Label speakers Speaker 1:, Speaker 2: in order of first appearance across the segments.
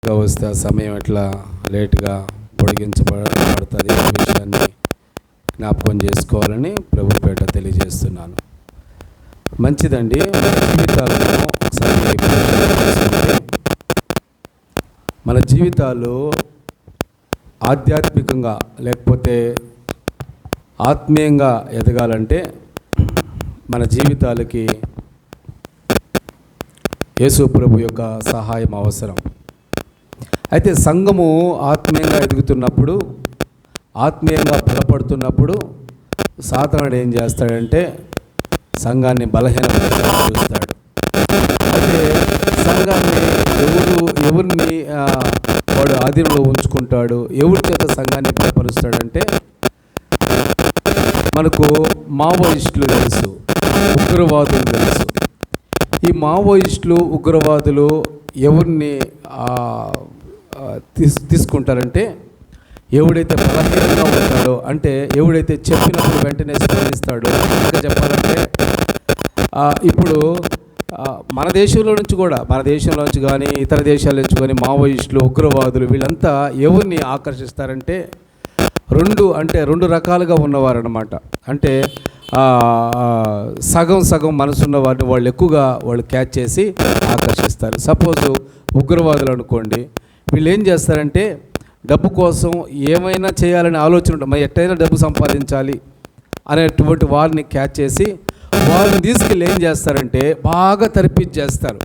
Speaker 1: వస్తే ఆ సమయం ఎట్లా లేట్గా పొడిగించబడుతుంది ఈ విషయాన్ని జ్ఞాపకం చేసుకోవాలని ప్రభుపేట తెలియజేస్తున్నాను. మంచిదండి. మన జీవితాలు ఆధ్యాత్మికంగా లేకపోతే ఆత్మీయంగా ఎదగాలంటే మన జీవితాలకి యేసు ప్రభు యొక్క సహాయం అవసరం. అయితే సంఘము ఆత్మీయంగా ఎదుగుతున్నప్పుడు, ఆత్మీయంగా బలపడుతున్నప్పుడు సాతానుడు ఏం చేస్తాడంటే సంఘాన్ని బలహీనపరచాలని చూస్తాడు. అయితే సంఘాన్ని ఎవరిని వాడు ఆధీనంలో ఉంచుకుంటాడు, ఎవరి చేత సంఘాన్ని బలపరుస్తాడంటే మనకు మావోయిస్టులు తెలుసు, ఉగ్రవాదులు తెలుసు. ఈ మావోయిస్టులు ఉగ్రవాదులు ఎవరిని తీసుకుంటారంటే ఎవడైతే బలహీనంగా ఉంటాడో, అంటే ఎవడైతే చెప్పినప్పుడు వెంటనే స్పందిస్తాడో. ఇంకా చెప్పాలంటే ఇప్పుడు మన దేశంలో నుంచి కానీ ఇతర దేశాల నుంచి కానీ మావోయిస్టులు ఉగ్రవాదులు వీళ్ళంతా ఎవరిని ఆకర్షిస్తారంటే రెండు రకాలుగా ఉన్నవారన్నమాట. అంటే సగం మనసున్న వారిని వాళ్ళు ఎక్కువగా క్యాచ్ చేసి ఆకర్షిస్తారు. సపోజు ఉగ్రవాదులు అనుకోండి, వీళ్ళు ఏం చేస్తారంటే డబ్బు కోసం ఏమైనా చేయాలనే ఆలోచన ఉంటుంది, మరి ఎట్టయినా డబ్బు సంపాదించాలి అనేటువంటి వారిని క్యాచ్ చేసి వాళ్ళని తీసుకెళ్ళి ఏం చేస్తారంటే బాగా తరిపించేస్తారు.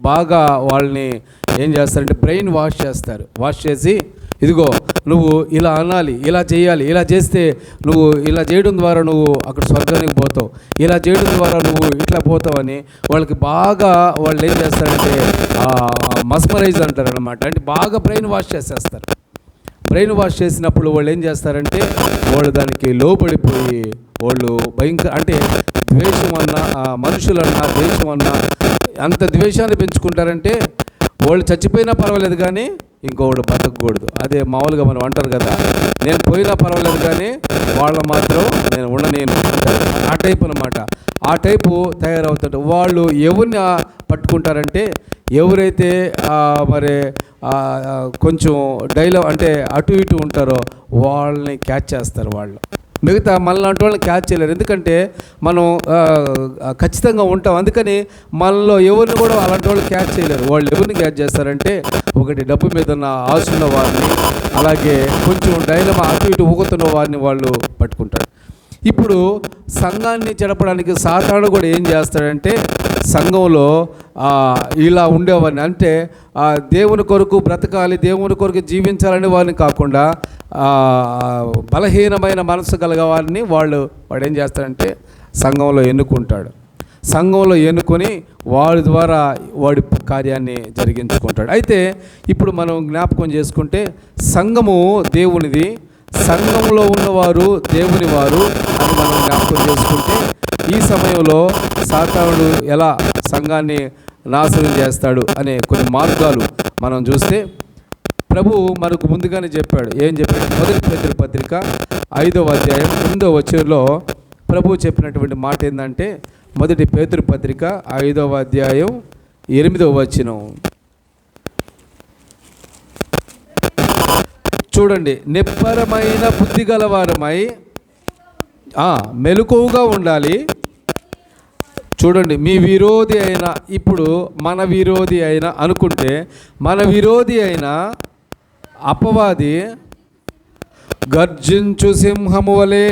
Speaker 1: బాగా వాళ్ళని ఏం చేస్తారంటే బ్రెయిన్ వాష్ చేసి ఇదిగో నువ్వు ఇలా అనాలి, ఇలా చేయాలి, ఇలా చేస్తే నువ్వు ఇలా చేయడం ద్వారా నువ్వు అక్కడ స్వర్గానికి పోతావు, ఇలా చేయడం ద్వారా నువ్వు ఇట్లా పోతావని వాళ్ళకి బాగా వాళ్ళు ఏం చేస్తారంటే మస్మరైజ్ అంటారు అనమాట. అంటే బాగా బ్రెయిన్ వాష్ చేసేస్తారు. బ్రెయిన్ వాష్ చేసినప్పుడు వాళ్ళు ఏం చేస్తారంటే వాళ్ళు దానికి లోపడిపోయి వాళ్ళు భయంకర, అంటే ద్వేషం అన్నా మనుషులన్నా ద్వేషం అన్నా అంత ద్వేషాన్ని పెంచుకుంటారంటే వాళ్ళు చచ్చిపోయినా పర్వాలేదు కానీ ఇంకొకడు బతకూడదు. అదే మామూలుగా మనం అంటారు కదా, నేను పోయినా పర్వాలేదు కానీ వాళ్ళ మాత్రం నేను ఉండనేను. ఆ టైపు అనమాట. ఆ టైపు తయారవుతాడు. వాళ్ళు ఎవరిని పట్టుకుంటారంటే ఎవరైతే మరి కొంచెం డైలాగ్ అంటే అటు ఇటు ఉంటారో వాళ్ళని క్యాచ్ చేస్తారు. వాళ్ళు మిగతా మనలాంటి వాళ్ళని క్యాచ్ చేయలేరు, ఎందుకంటే మనం ఖచ్చితంగా ఉంటాం. అందుకని మనలో ఎవరిని కూడా అలాంటి వాళ్ళు క్యాచ్ చేయలేరు. వాళ్ళు ఎవరిని క్యాచ్ చేస్తారంటే ఒకటి డబ్బు మీద ఉన్న ఆశ ఉన్న వారిని, అలాగే కొంచెం డైలమా అటు ఇటు ఊగుతున్న వారిని వాళ్ళు పట్టుకుంటారు. ఇప్పుడు సంఘాన్ని చెడపడానికి సాతానుడు కూడా ఏం చేస్తాడంటే సంఘంలో ఇలా ఉండేవారిని, అంటే దేవుని కొరకు బ్రతకాలి, దేవుని కొరకు జీవించాలని వారిని కాకుండా బలహీనమైన మనసు కలగవారిని వాడు ఏం చేస్తాడంటే సంఘంలో ఎన్నుకుంటాడు. సంఘంలో ఎన్నుకొని వాడి ద్వారా వాడి కార్యాన్ని జరిగించుకుంటాడు. అయితే ఇప్పుడు మనం జ్ఞాపకం చేసుకుంటే సంఘము దేవునిది, సంఘంలో ఉన్నవారు దేవుని వారు అని మనం జ్ఞాపకం చేసుకుంటే ఈ సమయంలో సాతానుడు ఎలా సంఘాన్ని నాశనం చేస్తాడు అనే కొన్ని మార్గాలు మనం చూస్తే ప్రభు మనకు ముందుగానే చెప్పాడు. ఏం చెప్పాడు? 1 పేతురు పత్రిక 5వ అధ్యాయం 8వ వచనంలో ప్రభు చెప్పినటువంటి మాట ఏంటంటే 1 పేతురు పత్రిక 5వ అధ్యాయం 8వ వచనం చూడండి. నిబ్బరమైన బుద్ధి గలవారమై మెలకువగా ఉండాలి. చూడండి, మీ విరోధి అయిన, ఇప్పుడు మన విరోధి అయిన అనుకుంటే మన విరోధి అయిన అపవాది గర్జించు సింహము వలె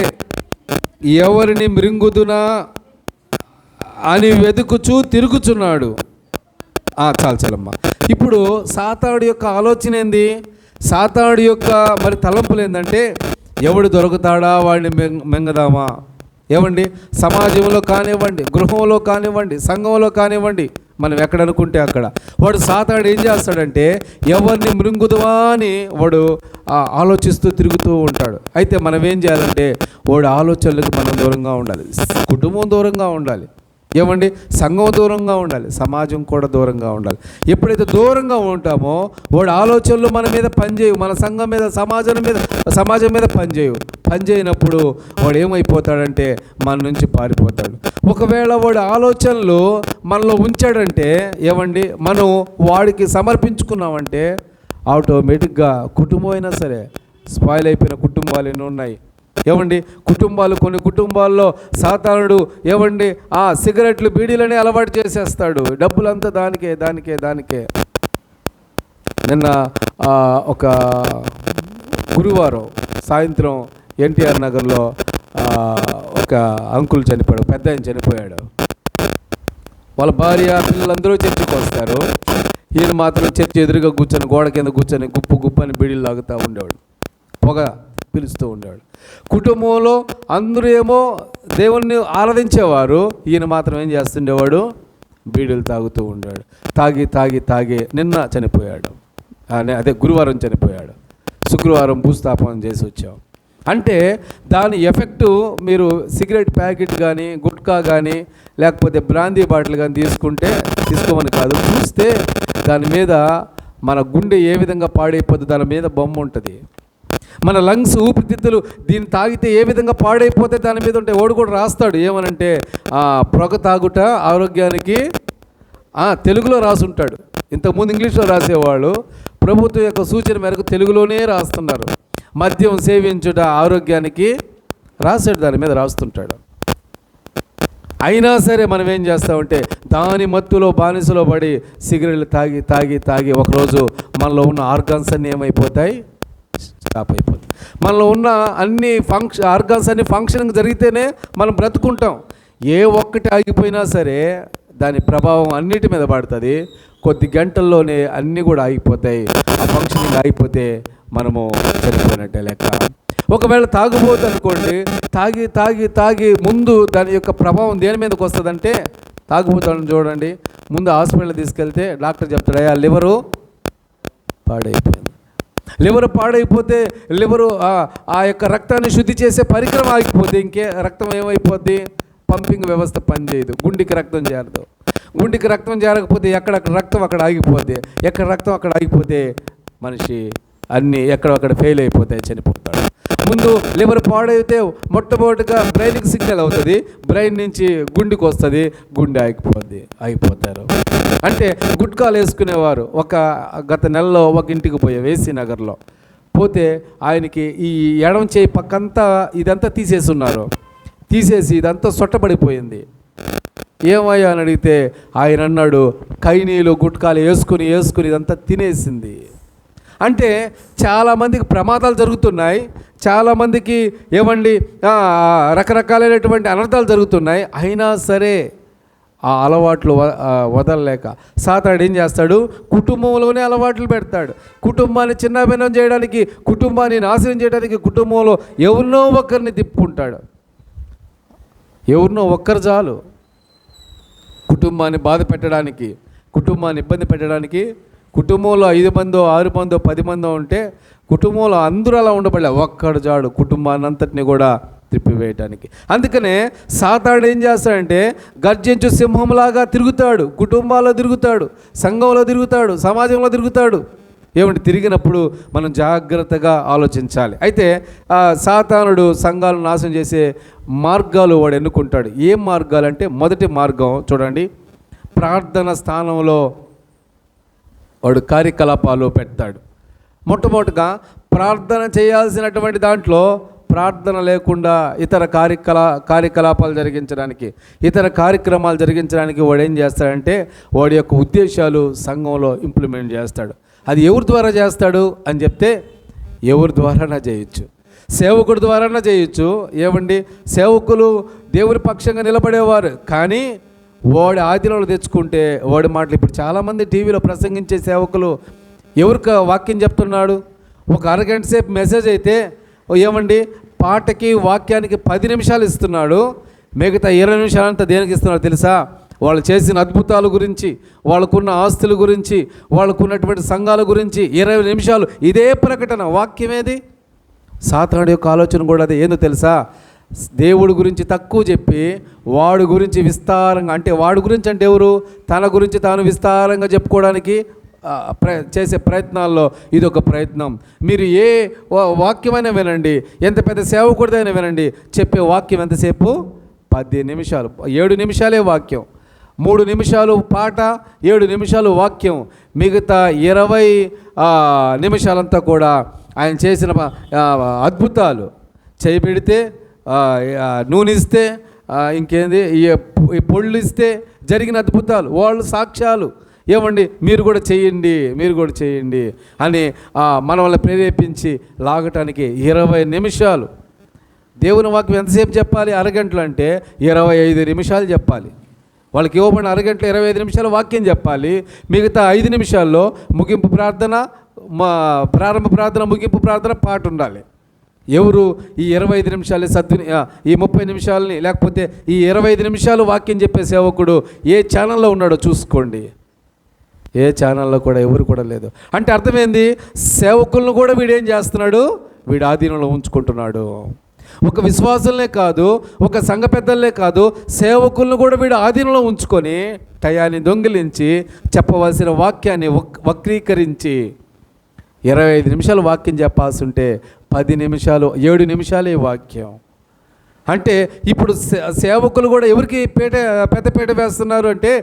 Speaker 1: ఎవరిని మృంగుదునా అని వెతుకుచూ తిరుగుచున్నాడు. చాలమ్మా. ఇప్పుడు సాతానుడి యొక్క ఆలోచన ఏంది? సాతానుడి యొక్క మరి తలంపులు ఏంటంటే ఎవడు దొరుకుతాడా వాడిని మింగదామా. ఏమండి, సమాజంలో కానివ్వండి, గృహంలో కానివ్వండి, సంఘంలో కానివ్వండి, మనం ఎక్కడ అనుకుంటే అక్కడ వాడు సాతానుడు ఏం చేస్తాడంటే ఎవరిని మృంగుదువా అని వాడు ఆలోచిస్తూ తిరుగుతూ ఉంటాడు. అయితే మనం ఏం చేయాలంటే వాడు ఆలోచనలకు మనం దూరంగా ఉండాలి, కుటుంబం దూరంగా ఉండాలి, ఏమండి సంఘం దూరంగా ఉండాలి, సమాజం కూడా దూరంగా ఉండాలి. ఎప్పుడైతే దూరంగా ఉంటామో వాడు ఆలోచనలు మన మీద పనిచేయవు, మన సంఘం మీద సమాజం మీద పనిచేయనప్పుడు వాడు ఏమైపోతాడంటే మన నుంచి పారిపోతాడు. ఒకవేళ వాడు ఆలోచనలు మనలో ఉంచాడంటే ఏమండి మనం వాడికి సమర్పించుకున్నామంటే ఆటోమేటిక్గా కుటుంబం అయినా సరే స్పాయిల్ అయిపోయిన కుటుంబాలు ఎన్నో ఉన్నాయి. ఏమండి, కొన్ని కుటుంబాల్లో సాతానుడు ఏమండి ఆ సిగరెట్లు బీడీలనే అలవాటు చేసేస్తాడు. డబ్బులంతా దానికే. నిన్న ఒక గురువారం సాయంత్రం ఎన్టీఆర్ నగర్లో ఒక అంకుల్ చనిపోయాడు, పెద్ద ఆయన చనిపోయాడు. వాళ్ళ భార్య పిల్లలందరూ చర్చికి వస్తారు. ఈయన మాత్రం చర్చి ఎదురుగా కూర్చొని గోడ కింద కూర్చొని గుప్పు అని బీడీలు లాగుతూ ఉండేవాడు, పొగ పిలుస్తూ ఉండేవాడు. కుటుంబంలో అందరూ ఏమో దేవుణ్ణి ఆరాధించేవారు, ఈయన మాత్రం ఏం చేస్తుండేవాడు, బీడీలు తాగుతూ ఉండేవాడు. తాగి నిన్న చనిపోయాడు. అదే గురువారం చనిపోయాడు. శుక్రవారం భూస్థాపనం చేసి వచ్చాం. అంటే దాని ఎఫెక్టు మీరు సిగరెట్ ప్యాకెట్ కానీ గుట్కా కానీ లేకపోతే బ్రాందీ బాటిల్ కానీ తీసుకోమని కాదు, చూస్తే దాని మీద మన గుండె ఏ విధంగా పాడైపోద్ది, దాని మీద బొమ్మ ఉంటుంది. మన లంగ్స్ ఊపిరితిత్తులు దీన్ని తాగితే ఏ విధంగా పాడైపోతే దాని మీద ఉంటే ఓడు కూడా రాస్తాడు. ఏమనంటే పొగ తాగుట ఆరోగ్యానికి తెలుగులో రాసుంటాడు. ఇంతకుముందు ఇంగ్లీష్లో రాసేవాళ్ళు, ప్రభుత్వం యొక్క సూచన మేరకు తెలుగులోనే రాస్తున్నారు. మద్యం సేవించుట ఆరోగ్యానికి రాసాడు, దాని మీద రాస్తుంటాడు. అయినా సరే మనం ఏం చేస్తామంటే దాని మత్తులో బానిసలో పడి సిగరెట్లు తాగి ఒకరోజు మనలో ఉన్న ఆర్గాన్స్ అన్నీ ఏమైపోతాయి, స్టాప్ అయిపోతాయి. మనలో ఉన్న అన్ని ఆర్గాన్స్ అన్ని ఫంక్షనింగ్ జరిగితేనే మనం బ్రతుకుంటాం. ఏ ఒక్కటి ఆగిపోయినా సరే దాని ప్రభావం అన్నిటి మీద పడుతుంది. కొద్ది గంటల్లోనే అన్నీ కూడా ఆగిపోతాయి. ఆ ఫంక్షనింగ్ ఆగిపోతే మనము చనిపోయినట్టే లెక్క. ఒకవేళ తాగుబోతు అనుకోండి, తాగి ముందు దాని యొక్క ప్రభావం దేని మీదకి వస్తుందంటే, తాగుబోతాను చూడండి, ముందు హాస్పిటల్ తీసుకెళ్తే డాక్టర్ చెప్తాడు, అయ్యా లివరు పాడైపోయింది. లివరు పాడైపోతే ఆ యొక్క రక్తాన్ని శుద్ధి చేసే పరికరం ఆగిపోతే ఇంకే రక్తం ఏమైపోద్ది, పంపింగ్ వ్యవస్థ పనిచేయదు, గుండెకి రక్తం చేరదు. గుండెకి రక్తం చేరకపోతే ఎక్కడక్కడ రక్తం అక్కడ ఆగిపోద్ది. ఎక్కడ రక్తం అక్కడ ఆగిపోతే మనిషి అన్నీ ఎక్కడక్కడ ఫెయిల్ అయిపోతాయి, చనిపోతాడు. ముందు లివర్ పాడైతే మొట్టమొదటిగా బ్రెయిన్కి సిగ్నల్ అవుతుంది, బ్రెయిన్ నుంచి గుండెకి వస్తుంది, గుండె ఆగిపోతారు. అంటే గుట్కాలు వేసుకునేవారు గత నెలలో ఒక ఇంటికి పోయే వేసీ నగర్లో పోతే ఆయనకి ఈ ఎడమ చేయి పక్కంతా ఇదంతా తీసేసి ఇదంతా సొట్టబడిపోయింది. ఏమయ్యా అని అడిగితే ఆయన అన్నాడు, కైనీలు గుట్కాలు వేసుకుని ఇదంతా తినేసింది. అంటే చాలామందికి ప్రమాదాలు జరుగుతున్నాయి, చాలామందికి ఏమండి రకరకాలైనటువంటి అనర్థాలు జరుగుతున్నాయి. అయినా సరే ఆ అలవాట్లు వదలలేక సాతానుడు ఏం చేస్తాడు, కుటుంబంలోనే అలవాట్లు పెడతాడు. కుటుంబాన్ని చిన్నభిన్నం చేయడానికి, కుటుంబాన్ని నాశనం చేయడానికి కుటుంబంలో ఎవరినో ఒకరిని తిప్పుకుంటాడు. ఎవరినో ఒక్కరు చాలు కుటుంబాన్ని బాధ పెట్టడానికి, కుటుంబాన్ని ఇబ్బంది పెట్టడానికి. కుటుంబంలో 5 మందో 6 మందో 10 మందో ఉంటే కుటుంబంలో అందరూ అలా ఉండబడలే, ఒక్కడు చాడు కుటుంబాన్ని అంతటిని కూడా తిప్పివేయటానికి. అందుకనే సాతానుడు ఏం చేస్తాడంటే గర్జించు సింహంలాగా తిరుగుతాడు, కుటుంబాల్లో తిరుగుతాడు, సంఘంలో తిరుగుతాడు, సమాజంలో తిరుగుతాడు. ఏమంటే తిరిగినప్పుడు మనం జాగ్రత్తగా ఆలోచించాలి. అయితే సాతానుడు సంఘాలను నాశనం చేసే మార్గాలు వాడు ఎన్నుకుంటాడు. ఏం మార్గాలంటే, మొదటి మార్గం చూడండి, ప్రార్థన స్థానంలో వాడు కార్యకలాపాలు పెడతాడు. మొట్టమొదటిగా ప్రార్థన చేయాల్సినటువంటి దాంట్లో ప్రార్థన లేకుండా ఇతర కార్యకలాపాలు జరిగించడానికి, ఇతర కార్యక్రమాలు జరిగించడానికి వాడు ఏం చేస్తాడంటే వాడి యొక్క ఉద్దేశాలు సంఘంలో ఇంప్లిమెంట్ చేస్తాడు. అది ఎవరి ద్వారా చేస్తాడు అని చెప్తే, ఎవరి ద్వారానా చేయొచ్చు, సేవకుడి ద్వారానా చేయొచ్చు. ఏమండి, సేవకులు దేవుని పక్షంగా నిలబడేవారు, కానీ వాడి ఆధీనంలో తెచ్చుకుంటే వాడి మాటలు. ఇప్పుడు చాలామంది టీవీలో ప్రసంగించే సేవకులు ఎవరికి వాక్యం చెప్తున్నాడు, ఒక అరగంట సేపు మెసేజ్ అయితే ఏమండి పాటకి వాక్యానికి 10 నిమిషాలు ఇస్తున్నాడు, మిగతా 20 నిమిషాలంతా దేనికి ఇస్తున్నాడు తెలుసా? వాళ్ళు చేసిన అద్భుతాల గురించి, వాళ్ళకున్న ఆస్తుల గురించి, వాళ్ళకున్నటువంటి సంఘాల గురించి 20 నిమిషాలు ఇదే ప్రకటన. వాక్యమేది? సాతానుడి యొక్క ఆలోచన కూడా అదే. ఏందో తెలుసా? దేవుడి గురించి తక్కువ చెప్పి వాడి గురించి విస్తారంగా, అంటే వాడి గురించి అంటే ఎవరు, తన గురించి తాను విస్తారంగా చెప్పుకోవడానికి చేసే ప్రయత్నాల్లో ఇదొక ప్రయత్నం. మీరు ఏ వాక్యమైనా వినండి, ఎంత పెద్ద సేవకుడిదైనా వినండి, చెప్పే వాక్యం ఎంతసేపు? 10 నిమిషాలు, 7 నిమిషాలే వాక్యం. 3 నిమిషాలు పాట, 7 నిమిషాలు వాక్యం, మిగతా 20 నిమిషాలంతా కూడా ఆయన చేసిన అద్భుతాలు. చేయి పెడితే నూనె ఇస్తే, ఇంకేంది ఈ పొళ్ళు ఇస్తే జరిగిన అద్భుతాలు, వాళ్ళు సాక్ష్యాలు. ఏమండి మీరు కూడా చేయండి, మీరు కూడా చేయండి అని మనల్ని ప్రేరేపించి లాగటానికి 20 నిమిషాలు. దేవుని వాక్యం ఎంతసేపు చెప్పాలి? అరగంటలు అంటే 25 నిమిషాలు చెప్పాలి. వాళ్ళకి ఇవ్వబడిన అరగంటలో 25 నిమిషాలు వాక్యం చెప్పాలి. మిగతా 5 నిమిషాల్లో ముగింపు ప్రార్థన, ప్రారంభ ప్రార్థన, ముగింపు ప్రార్థన, పాట ఉండాలి. ఎవరు ఈ 25 నిమిషాలు ఈ 30 నిమిషాలని, లేకపోతే ఈ 25 నిమిషాలు వాక్యం చెప్పే సేవకుడు ఏ ఛానల్లో ఉన్నాడో చూసుకోండి. ఏ ఛానల్లో కూడా ఎవరు కూడా లేదు. అంటే అర్థమైంది, సేవకులను కూడా వీడేం చేస్తున్నాడు? వీడు ఆధీనంలో ఉంచుకుంటున్నాడు. ఒక విశ్వాసులనే కాదు, ఒక సంఘ పెద్దలనే కాదు, సేవకులను కూడా వీడు ఆధీనంలో ఉంచుకొని టయాన్ని దొంగిలించి చెప్పవలసిన వాక్యాన్ని వక్రీకరించి 25 నిమిషాలు వాక్యం చెప్పాల్సి ఉంటే 10 నిమిషాలు, 7 నిమిషాలే వాక్యం. అంటే ఇప్పుడు సేవకులు కూడా ఎవరికి పెద్దపీట వేస్తున్నారు అంటే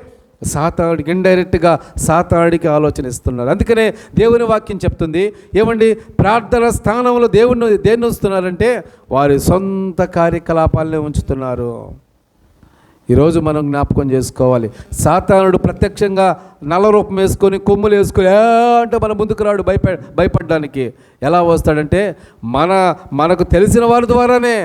Speaker 1: సాతానుడికి, ఇండైరెక్ట్గా సాతానుడికి ఆలోచన ఇస్తున్నారు. అందుకనే దేవుని వాక్యం చెప్తుంది, ఏమండి ప్రార్థన స్థానంలో దేన్ని ఉంచుతున్నారంటే వారి సొంత కార్యకలాపాలనే ఉంచుతున్నారు. ఈరోజు మనం జ్ఞాపకం చేసుకోవాలి, సాతానుడు ప్రత్యక్షంగా నల్ల రూపం వేసుకొని, కొమ్ములు వేసుకొని అంటే మన ముందుకు రాడు భయపడడానికి. ఎలా వస్తాడంటే మనకు తెలిసిన వారి ద్వారానే,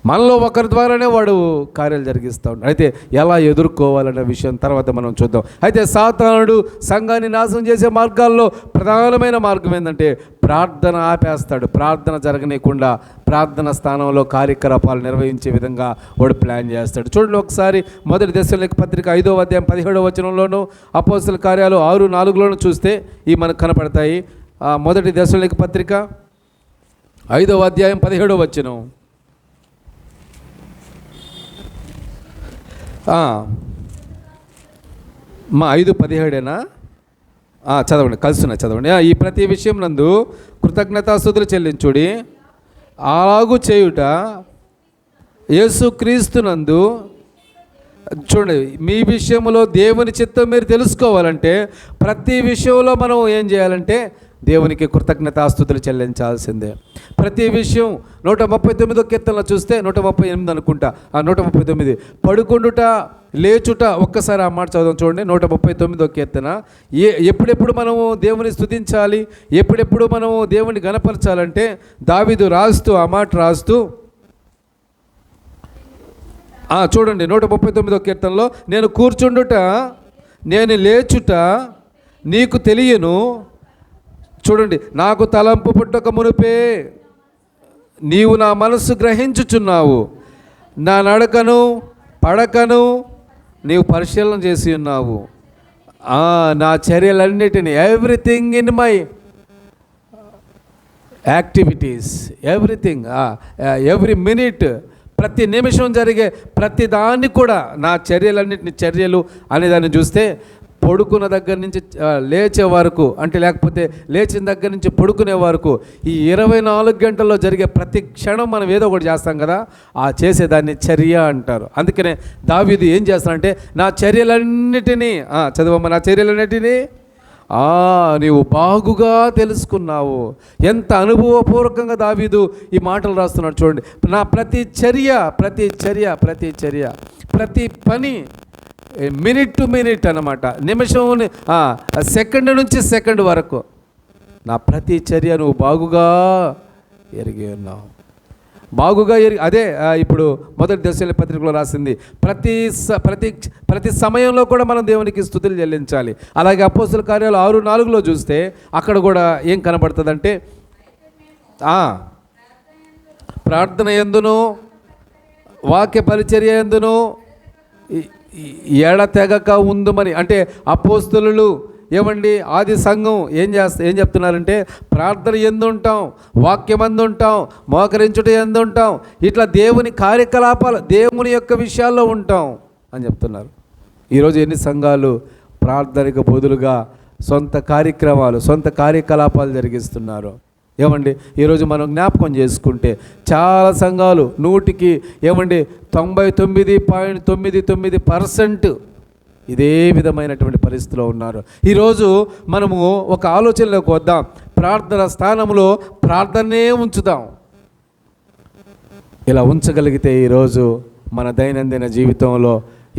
Speaker 1: మనలో ఒకరి ద్వారానే వాడు కార్యాలు జరిగిస్తూ ఉంటాడు. అయితే ఎలా ఎదుర్కోవాలనే విషయం తర్వాత మనం చూద్దాం. అయితే సాతానుడు సంఘాన్ని నాశనం చేసే మార్గాల్లో ప్రధానమైన మార్గం ఏంటంటే ప్రార్థన ఆపేస్తాడు. ప్రార్థన జరగనీయకుండా ప్రార్థన స్థానంలో కార్యకలాపాలు నిర్వహించే విధంగా వాడు ప్లాన్ చేస్తాడు. చూడండి ఒకసారి మొదటి దశలోని పత్రిక 5వ అధ్యాయం 17వ వచనంలోను, అపోస్తలుల కార్యాలు 6:4లోను చూస్తే ఈ మనకు కనపడతాయి. మొదటి దశలోని పత్రిక 5వ అధ్యాయం 17వ వచనం. 5:17 చదవండి, కలుస్తున్నా చదవండి. ఈ ప్రతి విషయం నందు కృతజ్ఞతాస్తుతులు చెల్లించుడి, అలాగూ చేయుట యేసుక్రీస్తునందు. చూడండి, మీ విషయంలో దేవుని చిత్తం మీరు తెలుసుకోవాలంటే ప్రతి విషయంలో మనం ఏం చేయాలంటే దేవునికి కృతజ్ఞతాస్తుతులు చెల్లించాల్సిందే. ప్రతి విషయం 139వ కీర్తనలో చూస్తే 138 అనుకుంటా, 139 పడుకుండుట లేచుట. ఒక్కసారి ఆ మాట చదువుదాం. చూడండి 139వ కీర్తన. ఎప్పుడెప్పుడు మనము దేవుని స్తుతించాలి, ఎప్పుడెప్పుడు మనము దేవుని గణపరచాలంటే దావీదు రాస్తూ ఆ మాట రాస్తూ చూడండి 139వ కీర్తనలో, నేను కూర్చుండుట, నేను లేచుట నీకు తెలియను. చూడండి, నాకు తలంపు పుట్టక మునుపే నీవు నా మనస్సు గ్రహించుచున్నావు, నా నడకను పడకను నీవు పరిశీలన చేసి ఉన్నావు. నా చర్యలన్నిటినీ, everything in my activities, everything, every minute, ప్రతి నిమిషం జరిగే ప్రతి దాన్ని కూడా నా చర్యలన్నిటిని, చర్యలు అనేదాన్ని చూస్తే పడుకున్న దగ్గర నుంచి లేచే వరకు, అంటే లేకపోతే లేచిన దగ్గర నుంచి పడుకునే వరకు ఈ 24 గంటల్లో జరిగే ప్రతి క్షణం మనం ఏదో ఒకటి చేస్తాం కదా, ఆ చేసేదాన్ని చర్య అంటారు. అందుకనే దావీదు ఏం చేస్తానంటే నా చర్యలన్నిటినీ చదవమ్మ, నా చర్యలన్నిటినీ నీవు బాగుగా తెలుసుకున్నావు. ఎంత అనుభవపూర్వకంగా దావీదు ఈ మాటలు రాస్తున్నాడు చూడండి. నా ప్రతి చర్య, ప్రతి చర్య, ప్రతి చర్య, ప్రతి పని మినిట్ టు మినిట్ అన్నమాట, నిమిషం సెకండ్ నుంచి సెకండ్ వరకు నా ప్రతి చర్య నువ్వు బాగుగా ఎరిగి ఉన్నావు. బాగుగా అదే ఇప్పుడు మొదటి దశలోని పత్రికలో రాసింది. ప్రతి సమయంలో కూడా మనం దేవునికి స్తుతులు చెల్లించాలి. అలాగే అపోస్తలుల కార్యాలు 6:4లో చూస్తే అక్కడ కూడా ఏం కనబడుతుందంటే ప్రార్థన యందును వాక్య పరిచర్య యందును ఎడతెగక ఉందుమని. అంటే అపోస్తలులు ఏమండి, ఆది సంఘం ఏం చెప్తున్నారంటే ప్రార్థన ఎందుంటాం, వాక్యం ఎందుంటాం, మోకరించుట ఎందుంటాం, ఇట్లా దేవుని కార్యకలాపాలు, దేవుని యొక్క విషయాల్లో ఉంటాం అని చెప్తున్నారు. ఈరోజు ఎన్ని సంఘాలు ప్రార్థనకు బదులుగా సొంత కార్యక్రమాలు, సొంత కార్యకలాపాలు జరిగిస్తున్నారు. ఏమండి ఈరోజు మనం జ్ఞాపకం చేసుకుంటే చాలా సంఘాలు 100కి 99.99% ఇదే విధమైనటువంటి పరిస్థితిలో ఉన్నారు. ఈరోజు మనము ఒక ఆలోచనలోకి వద్దాం. ప్రార్థన స్థానంలో ప్రార్థనే ఉంచుదాం. ఇలా ఉంచగలిగితే ఈరోజు మన దైనందిన జీవితంలో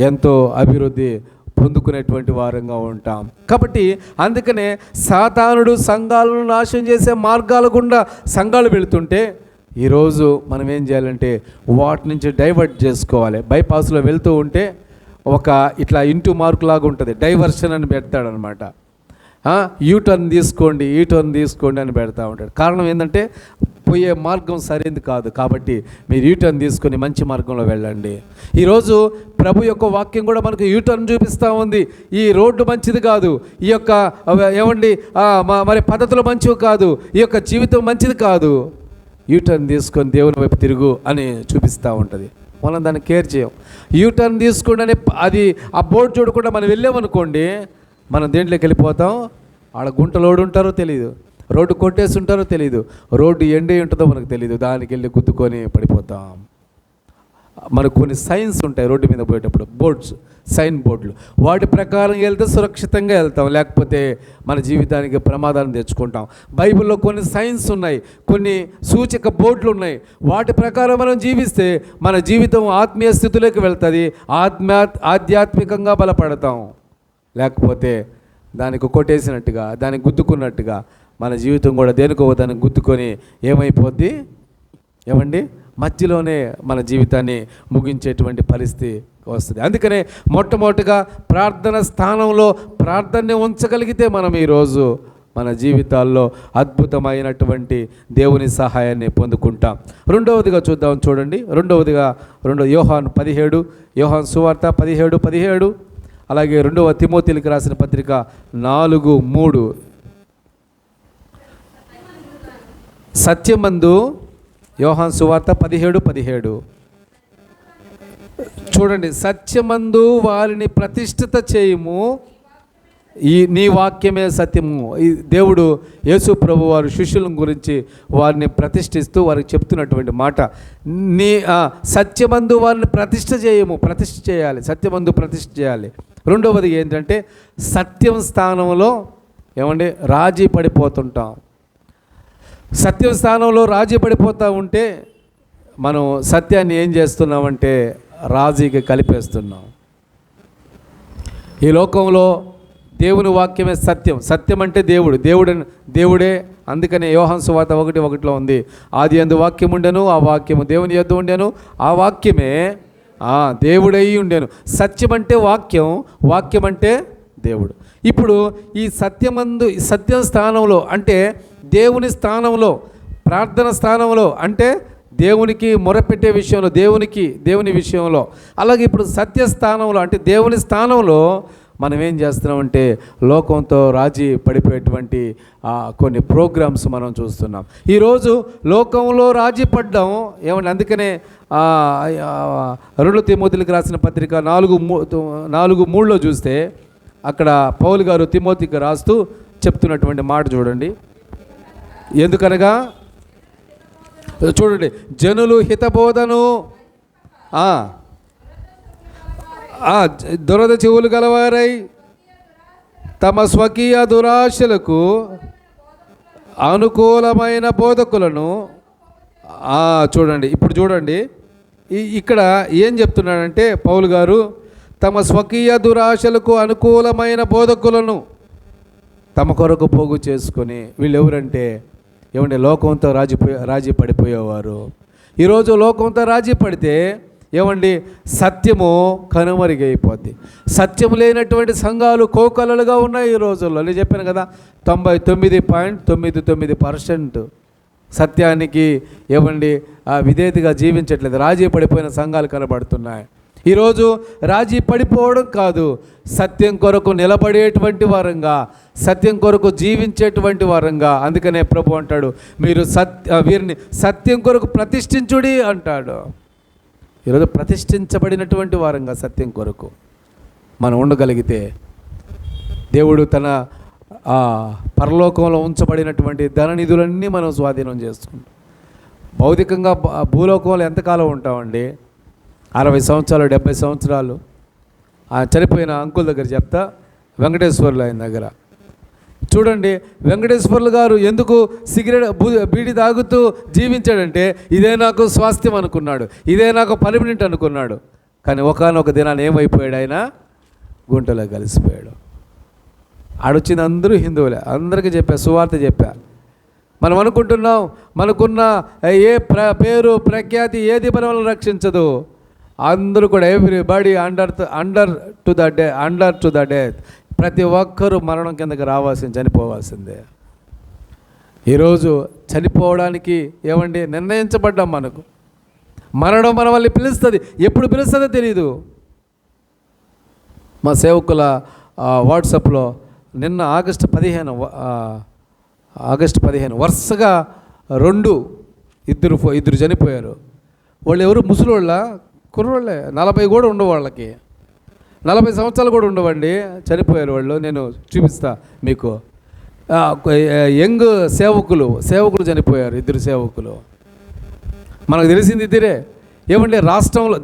Speaker 1: ఎంతో అభివృద్ధి పొందుకునేటువంటి వారంగా ఉంటాం. కాబట్టి అందుకనే సాతానుడు సంఘాలను నాశనం చేసే మార్గాల గుండా సంఘాలు వెళుతుంటే ఈరోజు మనం ఏం చేయాలంటే వాటి నుంచి డైవర్ట్ చేసుకోవాలి. బైపాస్లో వెళ్తూ ఉంటే ఒక ఇట్లా ఇంటూ మార్క్ లాగా ఉంటుంది, డైవర్షన్ అని పెడతాడనమాట. యూటర్న్ తీసుకోండి అని పెడతా ఉంటాడు. కారణం ఏంటంటే పోయే మార్గం సరైనది కాదు, కాబట్టి మీరు యూటర్న్ తీసుకొని మంచి మార్గంలో వెళ్ళండి. ఈరోజు ప్రభు యొక్క వాక్యం కూడా మనకు యూటర్న్ చూపిస్తూ ఉంది. ఈ రోడ్డు మంచిది కాదు, ఈ యొక్క మరి పద్ధతులు మంచివి కాదు, ఈ యొక్క జీవితం మంచిది కాదు, యూటర్న్ తీసుకొని దేవుని వైపు తిరుగు అని చూపిస్తూ ఉంటుంది. మనం దాన్ని కేర్ చేయం. యూటర్న్ తీసుకోండి అని అది ఆ బోర్డు చూడకుండా మనం వెళ్ళామనుకోండి, మనం దేంట్లోకి వెళ్ళిపోతాం. ఆడ గుంటలోడు ఉంటారో తెలియదు, రోడ్డు కొట్టేసి ఉంటారో తెలియదు, రోడ్డు ఎండే ఉంటుందో మనకు తెలియదు, దానికి వెళ్ళి గుద్దుకొని పడిపోతాం. మనకు కొన్ని సైన్స్ ఉంటాయి రోడ్డు మీద పోయేటప్పుడు, బోర్డ్స్, సైన్ బోర్డులు, వాటి ప్రకారం వెళ్తే సురక్షితంగా వెళ్తాం, లేకపోతే మన జీవితానికి ప్రమాదాన్ని తెచ్చుకుంటాం. బైబిల్లో కొన్ని సైన్స్ ఉన్నాయి, కొన్ని సూచక బోర్డులు ఉన్నాయి, వాటి ప్రకారం మనం జీవిస్తే మన జీవితం ఆత్మీయ స్థితిలోకి వెళ్తుంది, ఆధ్యాత్మికంగా బలపడతాం. లేకపోతే దానికి కొట్టేసినట్టుగా, దానికి గుద్దుకున్నట్టుగా మన జీవితం కూడా దేనికో దానికి గుద్దుకొని ఏమైపోద్ది మధ్యలోనే మన జీవితాన్ని ముగించేటువంటి పరిస్థితి వస్తుంది. అందుకనే మొట్టమొదటిగా ప్రార్థన స్థానంలో ప్రార్థనని ఉంచగలిగితే మనం ఈరోజు మన జీవితాల్లో అద్భుతమైనటువంటి దేవుని సహాయాన్ని పొందుకుంటాం. రెండవదిగా చూద్దాం, చూడండి. రెండవదిగా యోహాను 17, యోహాను సువార్త 17:17, అలాగే 2వ తిమోతిలకు రాసిన పత్రిక 4:3. సత్యమందు, యోహాను సువార్త 17:17 చూడండి. సత్యమందు వారిని ప్రతిష్ఠిత చేయము, నీ వాక్యమే సత్యము. ఈ దేవుడు యేసు ప్రభు వారు శిష్యుల గురించి వారిని ప్రతిష్ఠిస్తూ వారికి చెప్తున్నటువంటి మాట, నీ సత్యమందు వారిని ప్రతిష్ఠ చేయాలి, సత్యమందు ప్రతిష్ఠ చేయాలి. రెండవది ఏంటంటే సత్యం స్థానంలో రాజీ పడిపోతుంటాం. సత్యం స్థానంలో రాజీ పడిపోతూ ఉంటే మనం సత్యాన్ని ఏం చేస్తున్నామంటే రాజీకి కలిపేస్తున్నాం. ఈ లోకంలో దేవుని వాక్యమే సత్యం. సత్యం అంటే దేవుడే. అందుకనే యోహాను సువార్త 1:1 ఉంది, ఆది యందు వాక్యం ఉండెను, ఆ వాక్యము దేవుని యొద్ద ఉండెను, ఆ వాక్యమే దేవుడై ఉండెను. సత్యం అంటే వాక్యం అంటే దేవుడు. ఇప్పుడు ఈ సత్యం స్థానంలో అంటే దేవుని స్థానంలో, ప్రార్థన స్థానంలో అంటే దేవునికి మొరపెట్టే విషయంలో, దేవుని విషయంలో, అలాగే ఇప్పుడు సత్యస్థానంలో అంటే దేవుని స్థానంలో మనం ఏం చేస్తున్నామంటే లోకంతో రాజీ పడిపోయేటువంటి కొన్ని ప్రోగ్రామ్స్ మనం చూస్తున్నాం. ఈరోజు లోకంలో రాజీ పడ్డాం. అందుకనే 2 తిమోతిలకు రాసిన పత్రిక 4:3 చూస్తే అక్కడ పౌలు గారు తిమోతికి రాస్తూ చెప్తున్నటువంటి మాట చూడండి. ఎందుకనగా చూడండి, జనులు హితబోధను దురద చెవులు గలవారై తమ స్వకీయ దురాశలకు అనుకూలమైన బోధకులను చూడండి. ఇప్పుడు చూడండి, ఇక్కడ ఏం చెప్తున్నాడంటే పౌలు గారు, తమ స్వకీయ దురాశలకు అనుకూలమైన బోధకులను తమ కొరకు పోగు చేసుకొని, వీళ్ళు ఎవరంటే లోకంతో రాజీ పడిపోయేవారు. ఈరోజు లోకంతో రాజీ పడితే సత్యము కనుమరుగైపోద్ది. సత్యం లేనటువంటి సంఘాలు కోకొల్లలుగా ఉన్నాయి ఈ రోజుల్లో. నేను చెప్పాను కదా, 99.99% సత్యానికి విధేయతగా జీవించట్లేదు. రాజీ పడిపోయిన సంఘాలు కనబడుతున్నాయి. ఈరోజు రాజీ పడిపోవడం కాదు, సత్యం కొరకు నిలబడేటువంటి వారంగా, సత్యం కొరకు జీవించేటువంటి వారంగా. అందుకనే ప్రభు అంటాడు, మీరు వీరిని సత్యం కొరకు ప్రతిష్ఠించుడి అంటాడు. ఈరోజు ప్రతిష్ఠించబడినటువంటి వారంగా సత్యం కొరకు మనం ఉండగలిగితే దేవుడు తన పరలోకంలో ఉంచబడినటువంటి ధననిధులన్నీ మనం స్వాధీనం చేసుకుంటాం. భౌతికంగా భూలోకంలో ఎంతకాలం ఉంటామండి? 60 సంవత్సరాలు, 70 సంవత్సరాలు. ఆ చనిపోయిన అంకుల్ దగ్గర చెప్తా, వెంకటేశ్వర్లు ఆయన దగ్గర చూడండి, వెంకటేశ్వర్లు గారు ఎందుకు బీడి తాగుతూ జీవించాడంటే ఇదే నాకు స్వాస్థ్యం అనుకున్నాడు, ఇదే నాకు పర్మనెంట్ అనుకున్నాడు. కానీ ఒకానొక దినాన్ని ఏమైపోయాడు? ఆయన గుంటలో కలిసిపోయాడు. ఆడొచ్చింది అందరూ హిందువులే, అందరికీ చెప్పా, సువార్త చెప్పా. మనం అనుకుంటున్నాం మనకున్న ఏ పేరు ప్రఖ్యాతి ఏది మనల్ని రక్షించదు. అందరూ కూడా everybody under to the death. ప్రతి ఒక్కరూ మరణం కిందకి చనిపోవాల్సిందే. ఈరోజు చనిపోవడానికి ఏమండి నిర్ణయించబడ్డాం. మనకు మరణం మన వల్ల పిలుస్తుంది, ఎప్పుడు పిలుస్తుందో తెలియదు. మా సేవకుల వాట్సాప్లో నిన్న ఆగస్టు 15 వరుసగా ఇద్దరు చనిపోయారు. వాళ్ళు ఎవరు? ముసలోళ్ళ, కుర్రోళ్ళే, 40 కూడా ఉండవు, వాళ్ళకి 40 సంవత్సరాలు కూడా ఉండవండి, చనిపోయారు వాళ్ళు. నేను చూపిస్తా మీకు. యంగ్ సేవకులు చనిపోయారు, 2 సేవకులు. మనకు తెలిసింది ఇద్దరే. ఏమంటే రాష్ట్రంలో,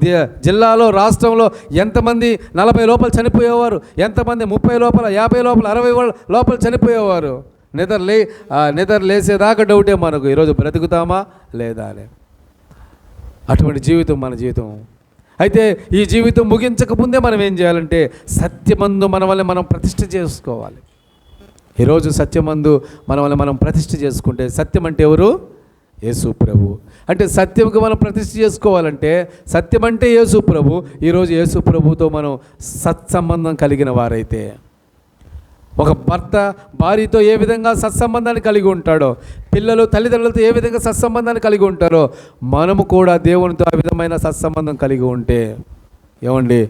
Speaker 1: జిల్లాలో, రాష్ట్రంలో ఎంతమంది 40 లోపల చనిపోయేవారు, ఎంతమంది 30 లోపల, 50 లోపల, 60 లోపల చనిపోయేవారు. నిద్ర లేసేదాకా డౌటే మనకు, ఈరోజు బ్రతుకుతామా లేదా అని. అటువంటి జీవితం మన జీవితం. అయితే ఈ జీవితం ముగించకముందే మనం ఏం చేయాలంటే సత్యమందు మన వల్ల మనం ప్రతిష్ఠ చేసుకోవాలి. ఈరోజు సత్యమందు మన వల్ల మనం ప్రతిష్ఠ చేసుకుంటే, సత్యం అంటే ఎవరు? యేసు ప్రభు. అంటే సత్యంకి మనం ప్రతిష్ఠ చేసుకోవాలంటే సత్యం అంటే యేసు ప్రభు. ఈరోజు యేసు ప్రభుతో మనం సత్సంబంధం కలిగిన వారైతే, ఒక భర్త భార్యతో ఏ విధంగా సత్సంబంధాన్ని కలిగి ఉంటాడో, పిల్లలు తల్లిదండ్రులతో ఏ విధంగా సత్సంబంధాన్ని కలిగి ఉంటారో, మనము కూడా దేవునితో ఆ విధమైన సత్సంబంధం కలిగి ఉంటే ఏమండి